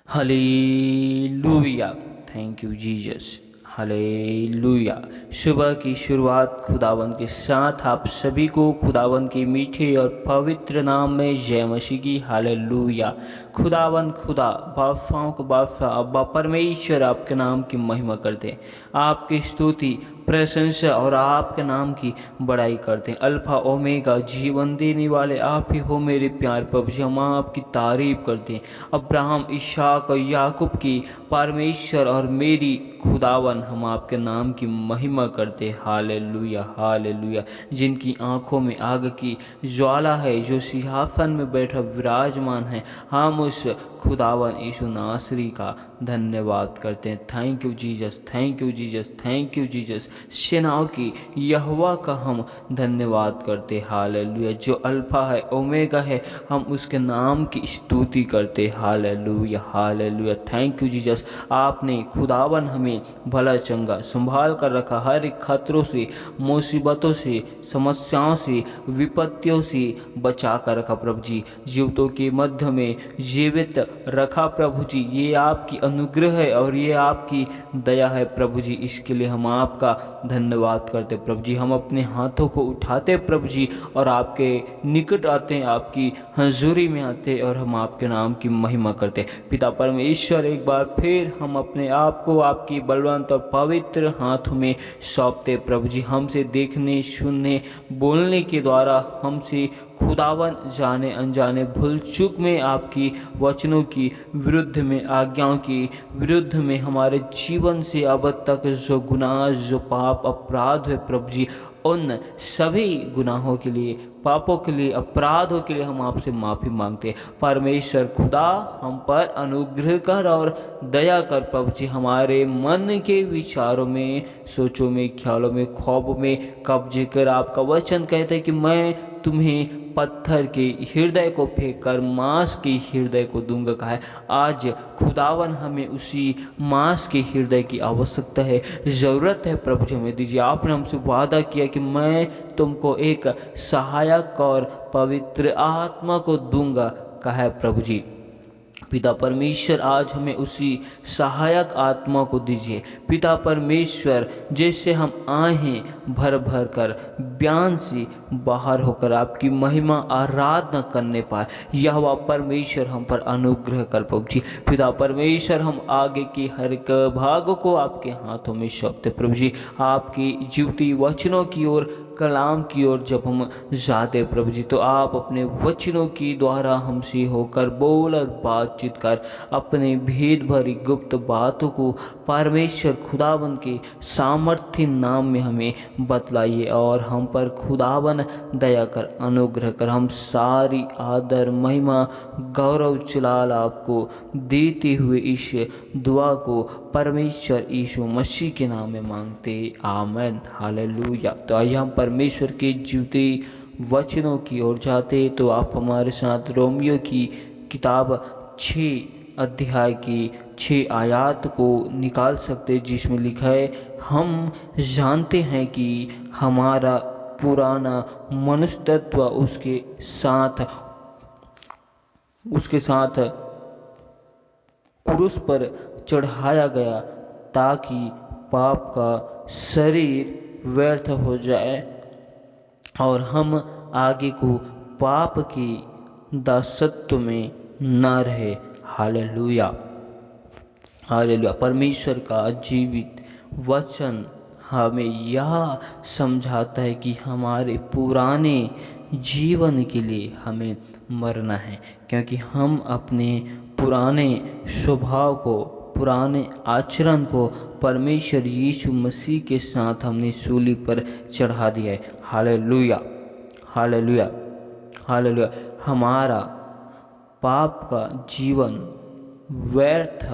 Hallelujah. Thank you Jesus. Hallelujah. सुबह की शुरुआत खुदावन के साथ आप सभी को खुदावन के मीठे और पवित्र नाम में जय मसीह की। हालेलुया। खुदावन खुदा बादशाहों का बादशाह अब्बा परमेश्वर आपके नाम की महिमा करते हैं, आपकी स्तुति प्रशंसा और आपके नाम की बड़ाई करते हैं। अल्फा ओमेगा जीवन देने वाले आप ही हो मेरे प्यार प्रभु जी, हम आपकी तारीफ करते हैं। अब्राहम इसहाक और याकूब की परमेश्वर और मेरी खुदावन हम आपके नाम की महिमा करते हैं। Hallelujah hallelujah. जिनकी आंखों में आग की ज्वाला है, जो सिंहासन में बैठा विराजमान है, हम उस खुदावन यीशु नासरी का धन्यवाद करते हैं। Thank you Jesus, thank you Jesus, thank you Jesus. सेनाओं की यहोवा का हम धन्यवाद करते। हालेलुया। जो अल्फा है ओमेगा है, हम उसके नाम की स्तुति करते। Hallelujah hallelujah. Thank you Jesus. आपने खुदावन हमें भला चंगा संभाल कर रखा, हर एक खतरों से, मुसीबतों से, समस्याओं से, विपत्तियों से बचा कर रखा प्रभु जी। जीवितों के मध्य में जीवित रखा प्रभु जी। ये आपकी अनुग्रह है और ये आपकी दया है प्रभु जी। इसके लिए हम आपका धन्यवाद करते प्रभु जी। हम अपने हाथों को उठाते प्रभु जी और आपके निकट आते हैं, आपकी हजूरी में आते हैं और हम आपके नाम की महिमा करते। पिता परमेश्वर, एक बार फिर हम अपने आप को आपकी बलवंत और पवित्र हाथों में सौंपते प्रभु जी। हमसे देखने, सुनने, बोलने के द्वारा हमसे खुदावन जाने अनजाने भूल चूक में आपकी वचनों की विरुद्ध में, आज्ञाओं की विरुद्ध में हमारे जीवन से अब तक जो गुनाह, जो पाप अपराध है प्रभु जी, उन सभी गुनाहों के लिए, पापों के लिए, अपराधों के लिए हम आपसे माफ़ी मांगते हैं। परमेश्वर खुदा, हम पर अनुग्रह कर और दया कर प्रभु जी। हमारे मन के विचारों में, सोचों में, ख्यालों में, ख्वाबों में कब्जे कर। आपका वचन कहता है कि मैं तुम्हें पत्थर के हृदय को फेंक कर मांस के हृदय को दूंगा। कहा है आज खुदावन हमें उसी मांस के हृदय की आवश्यकता है, ज़रूरत है प्रभु जी, हमें दीजिए। आपने हमसे वादा किया कि मैं तुमको एक सहायक और पवित्र आत्मा को दूंगा। कहा है प्रभु जी। पिता परमेश्वर, आज हमें उसी सहायक आत्मा को दीजिए पिता परमेश्वर, जैसे हम आए हैं भर भर कर बयान से बाहर होकर आपकी महिमा आराधना करने पाए। यहोवा परमेश्वर, हम पर अनुग्रह कर प्रभु जी। पिता परमेश्वर, हम आगे की हर एक भाग को आपके हाथों में सौंपते प्रभु जी। आपकी जीवती वचनों की ओर, कलाम की ओर जब हम जाते प्रभु जी, तो आप अपने वचनों की द्वारा हमसे होकर बोल और बातचीत कर अपने भेद भरी गुप्त बातों को परमेश्वर खुदावन के सामर्थ्य नाम में हमें बतलाइए और हम पर खुदावन दया कर, अनुग्रह कर। हम सारी आदर, महिमा, गौरव जलाल आपको देते हुए इस दुआ को परमेश्वर यीशु मसीह के नाम में मांगते। आमीन। हालेलुया। तो आइए हम परमेश्वर के जीवते वचनों की ओर जाते। तो आप हमारे साथ रोमियो की किताब 6 अध्याय की 6 आयत को निकाल सकते, जिसमें लिखा है, हम जानते हैं कि हमारा पुराना मनुष्य तत्व उसके साथ क्रूस पर चढ़ाया गया, ताकि पाप का शरीर व्यर्थ हो जाए और हम आगे को पाप की दासत्व में न रहे। Hallelujah hallelujah. परमेश्वर का जीवित वचन हमें यह समझाता है कि हमारे पुराने जीवन के लिए हमें मरना है, क्योंकि हम अपने पुराने स्वभाव को, पुराने आचरण को परमेश्वर यीशु मसीह के साथ हमने सूली पर चढ़ा दिया है। Hallelujah hallelujah hallelujah. हमारा पाप का जीवन व्यर्थ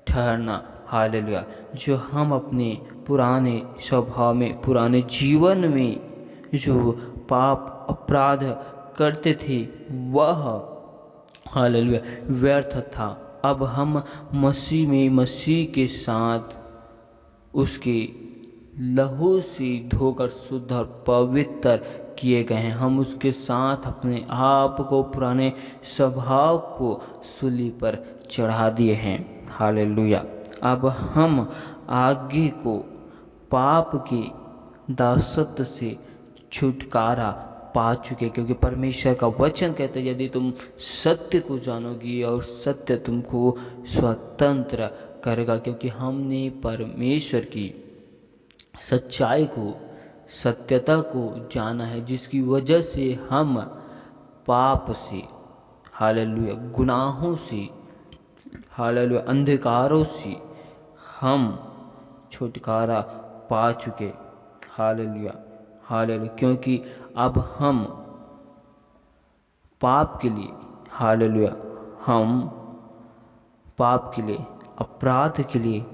ठहरना, हालेलुया, जो हम अपने पुराने स्वभाव में, पुराने जीवन में जो पाप अपराध करते थे, वह हालेलुया व्यर्थ था। अब हम मसीह में, मसीह के साथ उसके लहू से धोकर शुद्ध और पवित्र किए गए हैं। हम उसके साथ अपने आप को, पुराने स्वभाव को सूली पर चढ़ा दिए हैं। हालेलुया। अब हम आगे को पाप के दासत्व से छुटकारा पा चुके, क्योंकि परमेश्वर का वचन कहते हैं यदि तुम सत्य को जानोगी और सत्य तुमको स्वतंत्र करेगा। क्योंकि हमने परमेश्वर की सच्चाई को, सत्यता को जाना है, जिसकी वजह से हम पाप से, हालेलुया, गुनाहों से, हालेलुया, अंधकारों से हम छुटकारा पा चुके। Hallelujah, hallelujah. क्योंकि अब हम पाप के लिए, हालेलुया, हम पाप के लिए, अपराध के लिए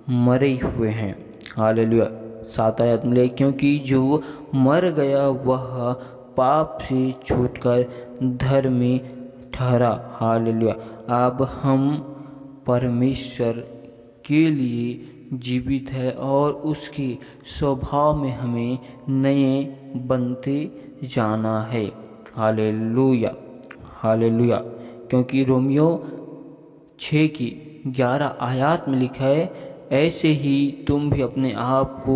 मरे हुए हैं। हालेलुया। 7 आयत में, क्योंकि जो मर गया वह पाप से छूटकर धर्मी ठहरा। हालेलुया। अब हम परमेश्वर के लिए जीवित है और उसके स्वभाव में हमें नए बनते जाना है। Hallelujah, hallelujah. क्योंकि रोमियो 6:11 आयत में लिखा है, ऐसे ही तुम भी अपने आप को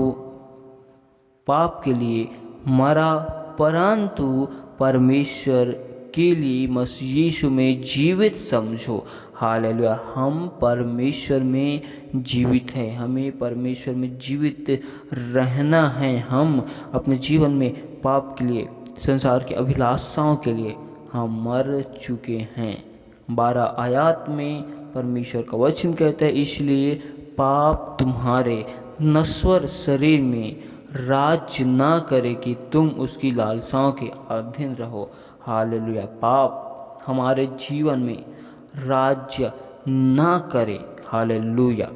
पाप के लिए मरा परंतु परमेश्वर के लिए मसीह यीशु में जीवित समझो। हालेलुया। हम परमेश्वर में जीवित हैं, हमें परमेश्वर में जीवित रहना है। हम अपने जीवन में पाप के लिए, संसार की अभिलाषाओं के लिए हम मर चुके हैं। 12 आयत में परमेश्वर का वचन कहता है, इसलिए पाप तुम्हारे नश्वर शरीर में राज्य ना करे कि तुम उसकी लालसाओं के अधीन रहो। हालेलुया। पाप हमारे जीवन में राज्य ना करे। हालेलुया।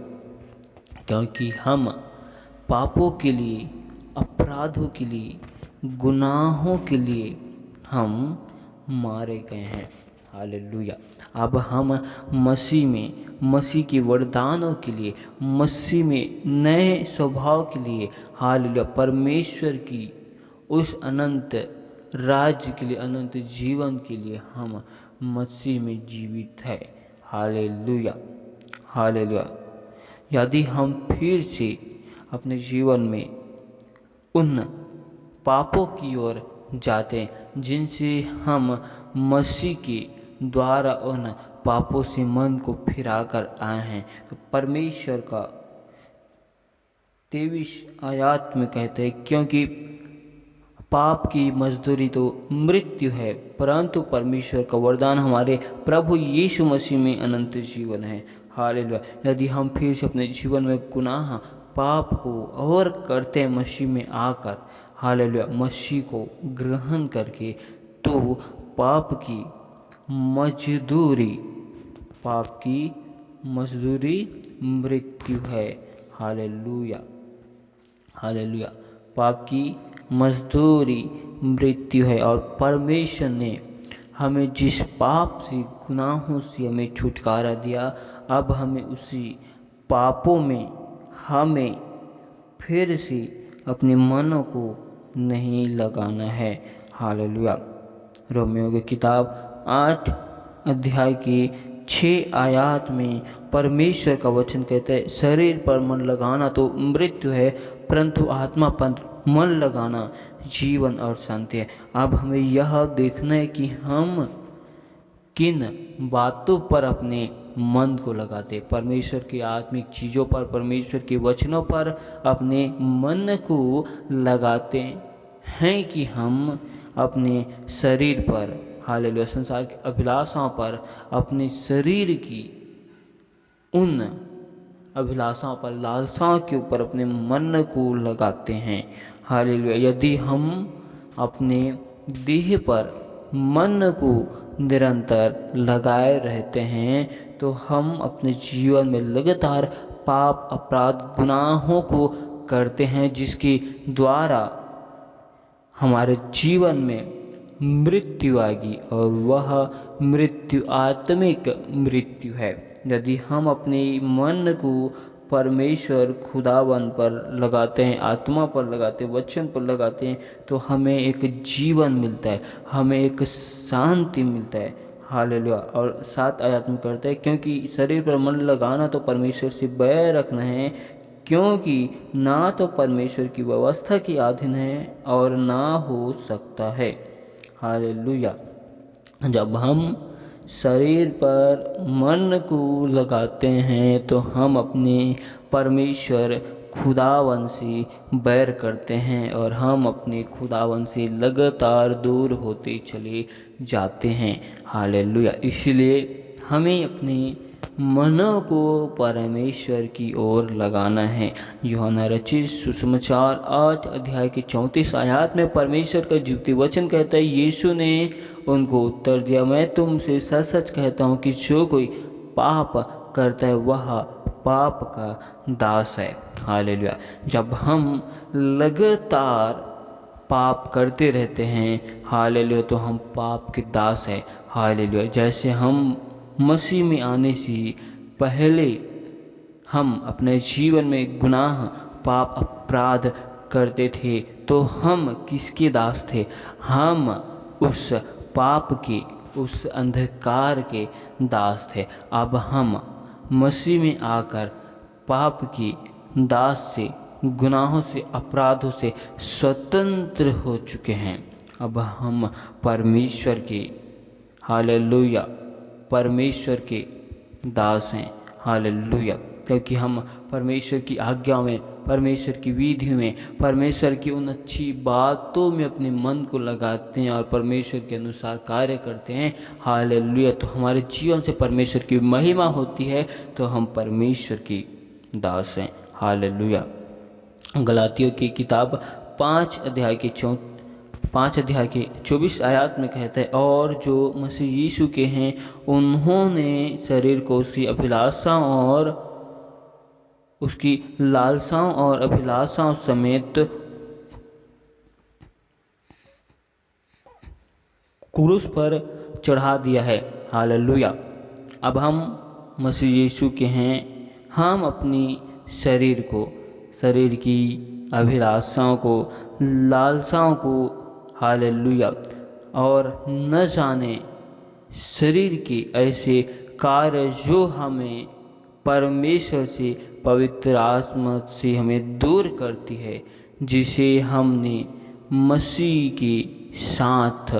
क्योंकि हम पापों के लिए, अपराधों के लिए, गुनाहों के लिए हम मारे गए हैं। हालेलुया। अब हम मसीह में, मसीह के वरदानों के लिए, मसीह में नए स्वभाव के लिए, हालेलुया, परमेश्वर की उस अनंत राज्य के लिए, अनंत जीवन के लिए हम मसीह में जीवित है। Hallelujah, hallelujah. यदि हम फिर से अपने जीवन में उन पापों की ओर जाते हैं जिनसे हम मसीह के द्वारा उन पापों से मन को फिरा कर आए हैं, तो परमेश्वर का 23 आयत में कहते हैं, क्योंकि पाप की मजदूरी तो मृत्यु है, परंतु परमेश्वर का वरदान हमारे प्रभु यीशु मसीह में अनंत जीवन है। हालेलुया। यदि हम फिर से अपने जीवन में गुनाह, पाप को और करते मसीह में आकर, हालेलुया, मसीह को ग्रहण करके, तो पाप की मजदूरी मृत्यु है। Hallelujah, hallelujah. पाप की मजदूरी मृत्यु है और परमेश्वर ने हमें जिस पाप से, गुनाहों से हमें छुटकारा दिया, अब हमें उसी पापों में हमें फिर से अपने मनों को नहीं लगाना है। हालेलुया। रोमियो की किताब 8 अध्याय की 6 आयत में परमेश्वर का वचन कहता है, शरीर पर मन लगाना तो मृत्यु है, परंतु आत्मा पर मन लगाना जीवन और शांति है। अब हमें यह देखना है कि हम किन बातों पर अपने मन को लगाते, परमेश्वर की आत्मिक चीज़ों पर, परमेश्वर के वचनों पर अपने मन को लगाते हैं कि हम अपने शरीर पर, हालेलुया, संसार की अभिलाषाओं पर, अपने शरीर की उन अभिलाषाओं पर, लालसाओं के ऊपर अपने मन को लगाते हैं। हालेलुया। यदि हम अपने देह पर मन को निरंतर लगाए रहते हैं तो हम अपने जीवन में लगातार पाप, अपराध, गुनाहों को करते हैं, जिसके द्वारा हमारे जीवन में मृत्यु आएगी और वह मृत्यु आत्मिक मृत्यु है। यदि हम अपने मन को परमेश्वर खुदावन पर लगाते हैं, आत्मा पर लगाते हैं, वचन पर लगाते हैं, तो हमें एक जीवन मिलता है, हमें एक शांति मिलता है। हालेलुया। और 7 आयत में करता है, क्योंकि शरीर पर मन लगाना तो परमेश्वर से बैर रखना है, क्योंकि ना तो परमेश्वर की व्यवस्था के अधीन है और ना हो सकता है। हालेलुया। जब हम शरीर पर मन को लगाते हैं तो हम अपने परमेश्वर खुदावन से बैर करते हैं और हम अपने खुदावन से लगातार दूर होते चले जाते हैं। हालेलुया। इसलिए हमें अपने मनों को परमेश्वर की ओर लगाना है। यूहन्ना रचित सुसमाचार 8 अध्याय के 34 आयत में परमेश्वर का जीवती वचन कहता है, यीशु ने उनको उत्तर दिया, मैं तुमसे सच सच कहता हूँ कि जो कोई पाप करता है वह पाप का दास है। हालेलुया। जब हम लगातार पाप करते रहते हैं, हालेलुया, तो हम पाप के दास हैं। हालेलुया। जैसे हम मसीह में आने से पहले हम अपने जीवन में गुनाह, पाप, अपराध करते थे, तो हम किसके दास थे? हम उस पाप के, उस अंधकार के दास थे। अब हम मसीह में आकर पाप के दास से, गुनाहों से, अपराधों से स्वतंत्र हो चुके हैं। अब हम परमेश्वर के, हालेलुया, परमेश्वर के दास हैं। हालेलुया। क्योंकि हम परमेश्वर की आज्ञा में, परमेश्वर की विधि में, परमेश्वर की उन अच्छी बातों में अपने मन को लगाते हैं और परमेश्वर के अनुसार कार्य करते हैं। हालेलुया। तो हमारे जीवन से परमेश्वर की महिमा होती है, तो हम परमेश्वर की दास हैं। हालेलुया। गलातियों की किताब 5 अध्याय के 24 आयत में कहता है, और जो मसीह यीशु के हैं उन्होंने शरीर को उसकी अभिलाषाओं और उसकी लालसाओं और अभिलाषाओं समेत क्रूस पर चढ़ा दिया है। हालेलुया। अब हम मसीह यीशु के हैं, हम अपनी शरीर को, शरीर की अभिलाषाओं को, लालसाओं को, हालेलुया, और न जाने शरीर के ऐसे कार्य जो हमें परमेश्वर से, पवित्र आत्मा से हमें दूर करती है, जिसे हमने मसीह के साथ,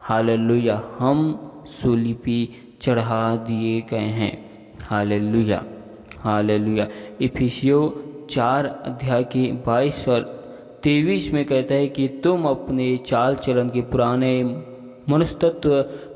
हालेलुया, हम सूली पे चढ़ा दिए गए हैं। हालेलुया। हालेलुया। इफिसियों 4 अध्याय के 22 और 23 में कहता है कि तुम अपने चाल चलन के पुराने मनुष्यत्व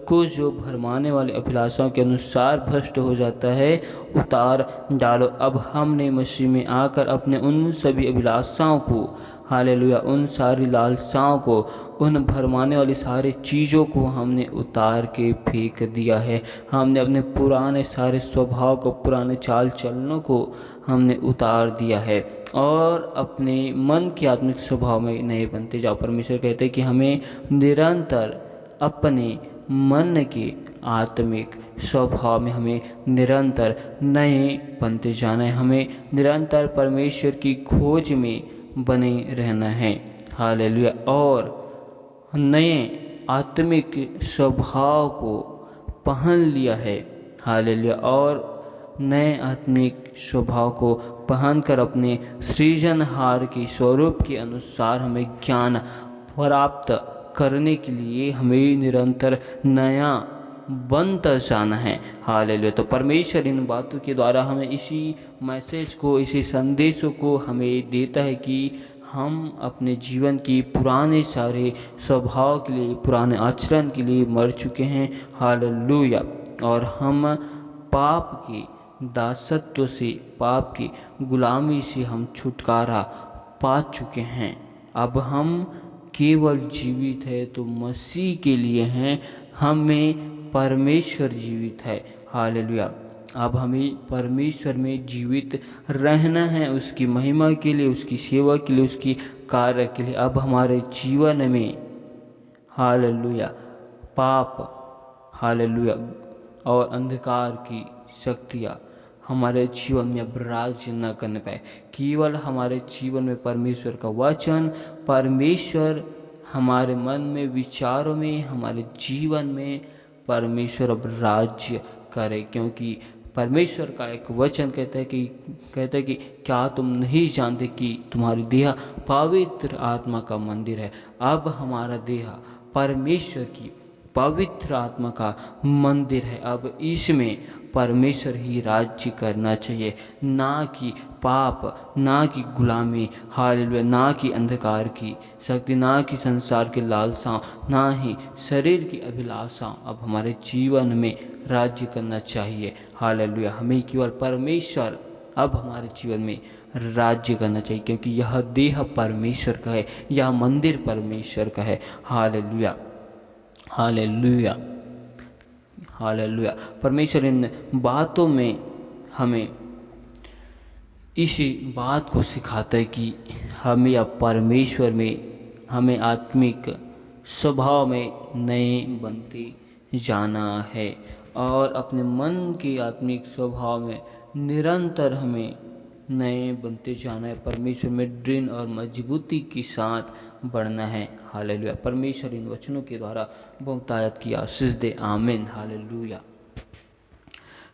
को जो भरमाने वाले अभिलाषाओं के अनुसार भ्रष्ट हो जाता है उतार डालो। अब हमने मसीह में आकर अपने उन सभी अभिलाषाओं को, हालेलुया, उन सारी लालसाओं को, उन भरमाने वाली सारी चीज़ों को हमने उतार के फेंक दिया है। हमने अपने पुराने सारे स्वभाव को, पुराने चाल चलनों को हमने उतार दिया है और अपने मन के आत्मिक स्वभाव में नए बनते जाओ। परमेश्वर कहते हैं कि हमें निरंतर अपने मन के आत्मिक स्वभाव में हमें निरंतर नए बनते जाना है। हमें निरंतर परमेश्वर की खोज में बने रहना है। हालेलुया। और नए आत्मिक स्वभाव को पहन लिया है। हालेलुया। और नए आत्मिक स्वभाव को पहनकर अपने सृजनहार के स्वरूप के अनुसार हमें ज्ञान प्राप्त करने के लिए हमें निरंतर नया बनता जाना है। हालेलुया। तो परमेश्वर इन बातों के द्वारा हमें इसी मैसेज को, इसी संदेशों को हमें देता है कि हम अपने जीवन की पुराने सारे स्वभाव के लिए, पुराने आचरण के लिए मर चुके हैं। हालेलुया। और हम पाप के दासत्व से, पाप की गुलामी से हम छुटकारा पा चुके हैं। अब हम केवल जीवित है तो मसीह के लिए हैं, हमें परमेश्वर जीवित है। हालेलुया। अब हमें परमेश्वर में जीवित रहना है, उसकी महिमा के लिए, उसकी सेवा के लिए, उसकी कार्य के लिए। अब हमारे जीवन में, हालेलुया, पाप, हालेलुया, और अंधकार की शक्तियाँ, हमारे जीवन में अब राज्य न करने पाए। केवल हमारे जीवन में परमेश्वर का वचन, परमेश्वर हमारे मन में, विचारों में, हमारे जीवन में परमेश्वर अब राज्य करे। क्योंकि परमेश्वर का एक वचन कहता है कि क्या तुम नहीं जानते कि तुम्हारी देह पवित्र आत्मा का मंदिर है। अब हमारा देह परमेश्वर की पवित्र आत्मा का मंदिर है। अब इसमें परमेश्वर ही राज्य करना चाहिए, ना कि पाप, ना कि गुलामी, हालेलुया, ना कि अंधकार की शक्ति, ना कि संसार की लालसा, ना ही शरीर की अभिलाषा। अब हमारे जीवन में राज्य करना चाहिए। हालेलुया, हमें केवल परमेश्वर अब हमारे जीवन में राज्य करना चाहिए, क्योंकि यह देह परमेश्वर का है, यह मंदिर परमेश्वर का है। Hallelujah, hallelujah, hallelujah. परमेश्वर इन बातों में हमें इसी बात को सिखाता है कि हमें अब परमेश्वर में, हमें आत्मिक स्वभाव में नए बनते जाना है और अपने मन के आत्मिक स्वभाव में निरंतर हमें नए बनते जाना है। परमेश्वर में दृढ़ और मजबूती के साथ बढ़ना है। हालेलुया। परमेश्वर इन वचनों के द्वारा बहुतायत की आशीष दे। आमीन। हालेलुया।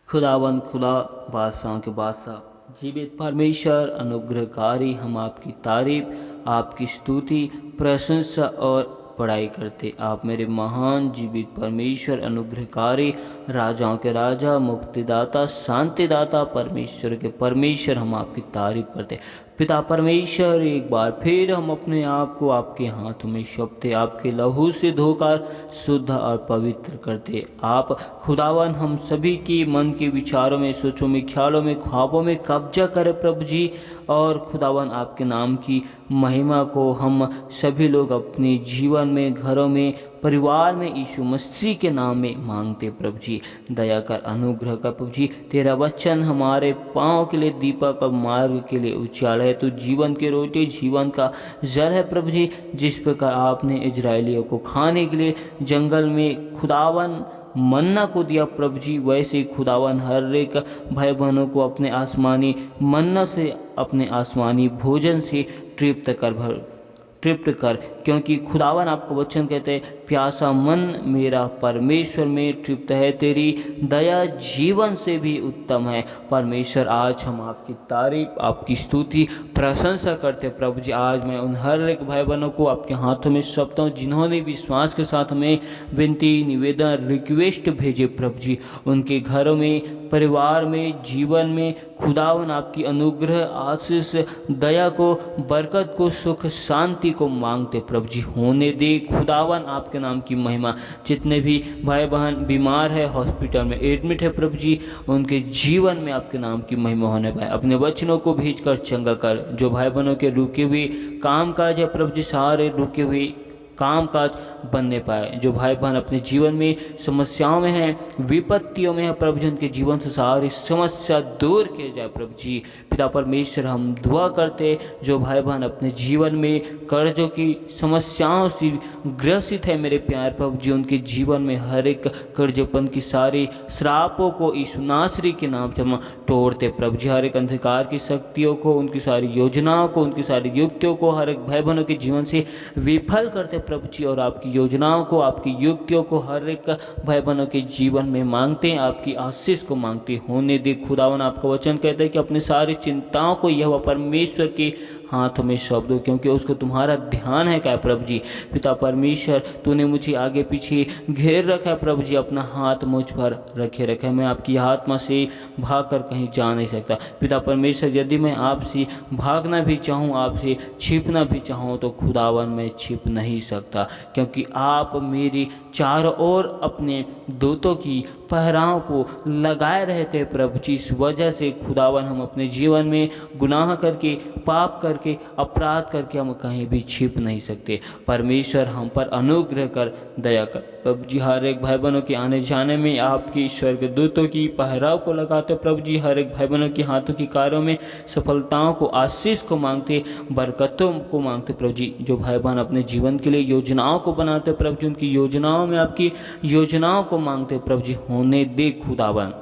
खुदावंद, खुदा, बादशाहों के बादशाह, जीवित परमेश्वर, अनुग्रहकारी, हम आपकी तारीफ, आपकी स्तुति, प्रशंसा और पढ़ाई करते। आप मेरे महान जीवित परमेश्वर, अनुग्रहकारी, राजाओं के राजा, मुक्तिदाता, शांतिदाता, परमेश्वर के परमेश्वर, हम आपकी तारीफ करते। पिता परमेश्वर, एक बार फिर हम अपने आप को आपके हाथों में सौंपते, आपके लहू से धोकर शुद्ध और पवित्र करते। आप खुदावन हम सभी के मन के विचारों में, सोचों में, ख्यालों में, ख्वाबों में कब्जा करें प्रभु जी। और खुदावन आपके नाम की महिमा को हम सभी लोग अपने जीवन में, घरों में, परिवार में यीशु मसीह के नाम में मांगते प्रभु जी। दया कर, अनुग्रह कर प्रभु जी। तेरा वचन हमारे पाँव के लिए दीपक और मार्ग के लिए उजाला है। तो जीवन की रोटी, जीवन का जल है प्रभु जी। जिस प्रकार आपने इजरायलियों को खाने के लिए जंगल में खुदावन मन्ना को दिया प्रभु जी, वैसे ही खुदावन हर एक भाई बहनों को अपने आसमानी मन्ना से, अपने आसमानी भोजन से तृप्त कर, क्योंकि खुदावन आपका वचन कहते हैं, प्यासा मन मेरा परमेश्वर में तृप्त है, तेरी दया जीवन से भी उत्तम है। परमेश्वर, आज हम आपकी तारीफ, आपकी स्तुति, प्रशंसा करते प्रभु जी। आज मैं उन हर एक भाई बहनों को आपके हाथों में सौंपता हूँ जिन्होंने विश्वास के साथ हमें विनती, निवेदन, रिक्वेस्ट भेजे प्रभु जी। उनके घरों में, परिवार में, जीवन में खुदावन आपकी अनुग्रह, आशीष, दया को, बरकत को, सुख, शांति को मांगते प्रभु जी। होने दे खुदावन आपके नाम की महिमा। जितने भी भाई बहन बीमार है, हॉस्पिटल में एडमिट है प्रभु जी, उनके जीवन में आपके नाम की महिमा होने पाए। अपने वचनों को भेजकर चंगा कर। जो भाई बहनों के रुके हुए काम काज है प्रभु जी, सारे रुके हुए काम काज बनने पाए। जो भाई बहन अपने जीवन में समस्याओं में हैं, विपत्तियों में है प्रभु जी, उनके जीवन से सारी समस्या दूर किए जाए प्रभु जी। पिता परमेश्वर, हम दुआ करते जो भाई बहन अपने जीवन में कर्जों की समस्याओं से ग्रसित है मेरे प्यार प्रभु जी, उनके जीवन में हर एक कर्जपन की सारी श्रापों को यीशु नासरी के नाम से हम तोड़ते प्रभु जी। हर एक अंधकार की शक्तियों को, उनकी सारी योजनाओं को, उनकी सारी युक्तियों को हर एक भाई बहनों के जीवन से विफल करते प्रभु जी। और आपकी योजनाओं को, आपकी युक्तियों को हर एक भाई बहनों के जीवन में मांगते हैं, आपकी आशीष को मांगते होने दे खुदावन। आपका वचन कहता है कि अपनी सारी चिंताओं को यह परमेश्वर के हाथों में सौंप दो, क्योंकि उसको तुम्हारा ध्यान है क्या प्रभु जी। पिता परमेश्वर, तूने मुझे आगे पीछे घेर रखा है प्रभु जी, अपना हाथ मुझ पर रखे रखा है। मैं आपकी आत्मा से भागकर कहीं जा नहीं सकता पिता परमेश्वर। यदि मैं आपसे भागना भी चाहूँ, आपसे छिपना भी चाहूँ, तो खुदावन मैं छिप नहीं सकता, क्योंकि आप मेरी चारों ओर अपने दूतों की पहराओं को लगाए रहते हैं प्रभु जी। इस वजह से खुदावन हम अपने जीवन में गुनाह करके, पाप करके, अपराध करके हम कहीं भी छिप नहीं सकते। परमेश्वर, हम पर अनुग्रह कर, दया कर प्रभु जी। हर एक भाई बहनों के आने जाने में आपकी ईश्वर के दूतों की पहराव को लगाते प्रभु जी। हर एक भाई बहनों के हाथों की कार्यों में सफलताओं को, आशीष को मांगते, बरकतों को मांगते प्रभु जी। जो भाई बहन अपने जीवन के लिए योजनाओं को बनाते प्रभु जी, उनकी योजनाओं में आपकी योजनाओं को मांगते प्रभु जी। होने दे खुदावन।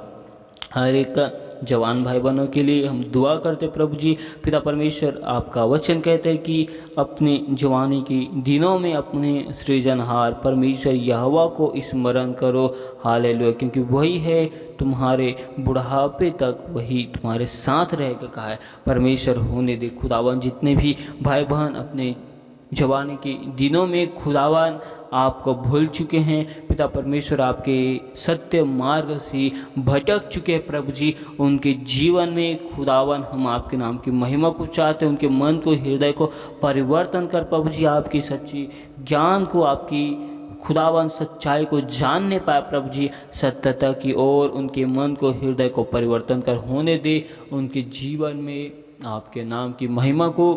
हर एक जवान भाई बहनों के लिए हम दुआ करते प्रभु जी। पिता परमेश्वर, आपका वचन कहते हैं कि अपने जवानी के दिनों में अपने सृजनहार परमेश्वर यहोवा को स्मरण करो। हालेलुया, क्योंकि वही है तुम्हारे बुढ़ापे तक, वही तुम्हारे साथ रहेगा कहा है। परमेश्वर होने दे खुदावन, जितने भी भाई बहन अपने जवानी के दिनों में खुदावन आपको भूल चुके हैं, पिता परमेश्वर आपके सत्य मार्ग से भटक चुके हैं प्रभु जी, उनके जीवन में खुदावन हम आपके नाम की महिमा को चाहते हैं। उनके मन को, हृदय को परिवर्तन कर प्रभु जी, आपकी सच्ची ज्ञान को, आपकी खुदावन सच्चाई को जानने पाए प्रभु जी, सत्यता की ओर उनके मन को, हृदय को परिवर्तन कर होने दे। उनके जीवन में आपके नाम की महिमा को,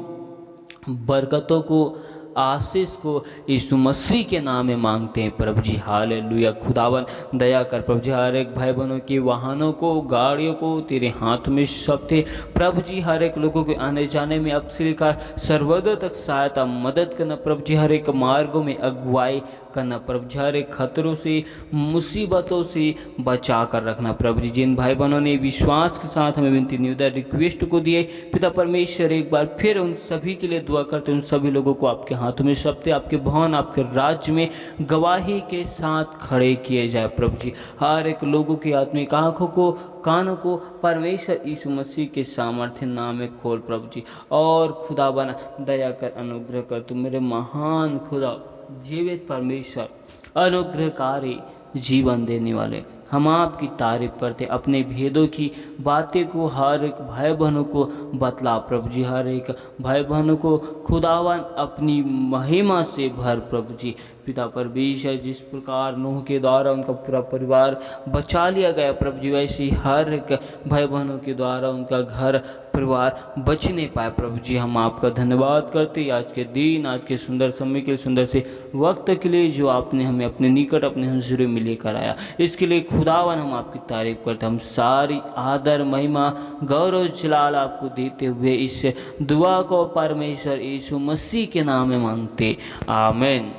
बरकतों को, आशीष को यीशु मसीह के नाम में मांगते हैं प्रभु जी। हालेलुया। खुदावन दया कर प्रभु जी, हर एक भाई बहनों के वाहनों को, गाड़ियों को तेरे हाथ में सौंपते प्रभु जी। हर एक लोगों के आने जाने में अब से लेकर सर्वदा तक सहायता मदद करना प्रभु जी। हर एक मार्गों में अगुवाई करना प्रभु जी। हर एक खतरों से, मुसीबतों से बचा कर रखना प्रभु जी। जिन भाई बहनों ने विश्वास के साथ हमें विनती निवेदन रिक्वेस्ट को दिए, पिता परमेश्वर एक बार फिर उन सभी के लिए दुआ करते, उन सभी लोगों को आपके हाथों में सौंपते, आपके भवन, आपके राज्य में गवाही के साथ खड़े किए जाए प्रभु जी। हर एक लोगों की आत्मिक आंखों को, कानों को परमेश्वर यीशु मसीह के सामर्थ्य नाम में खोल प्रभु जी। और खुदा बना दया कर, अनुग्रह कर, तुम मेरे महान खुदा जीवित परमेश्वर, अनुग्रहकारी, जीवन देने वाले, हम आपकी तारीफ करते, अपने भेदों की बातें को हर एक भाई बहनों को बतला प्रभु जी। हर एक भाई बहनों को खुदावन अपनी महिमा से भर प्रभु जी। पिता परमेश्वर, जिस प्रकार नूह के द्वारा उनका पूरा परिवार बचा लिया गया प्रभु जी, वैसे ही हर एक भाई बहनों के द्वारा उनका घर परिवार बचने पाए प्रभु जी। हम आपका धन्यवाद करते आज के दिन, आज के सुंदर समय के, सुंदर से वक्त के लिए जो आपने हमें अपने निकट, अपने हुजूर में लेकर आया, इसके लिए खुदावन हम आपकी तारीफ करते। हम सारी आदर, महिमा, गौरव, जलाल आपको देते हुए इस दुआ को परमेश्वर यीशु मसीह के नाम में मांगते, आमीन।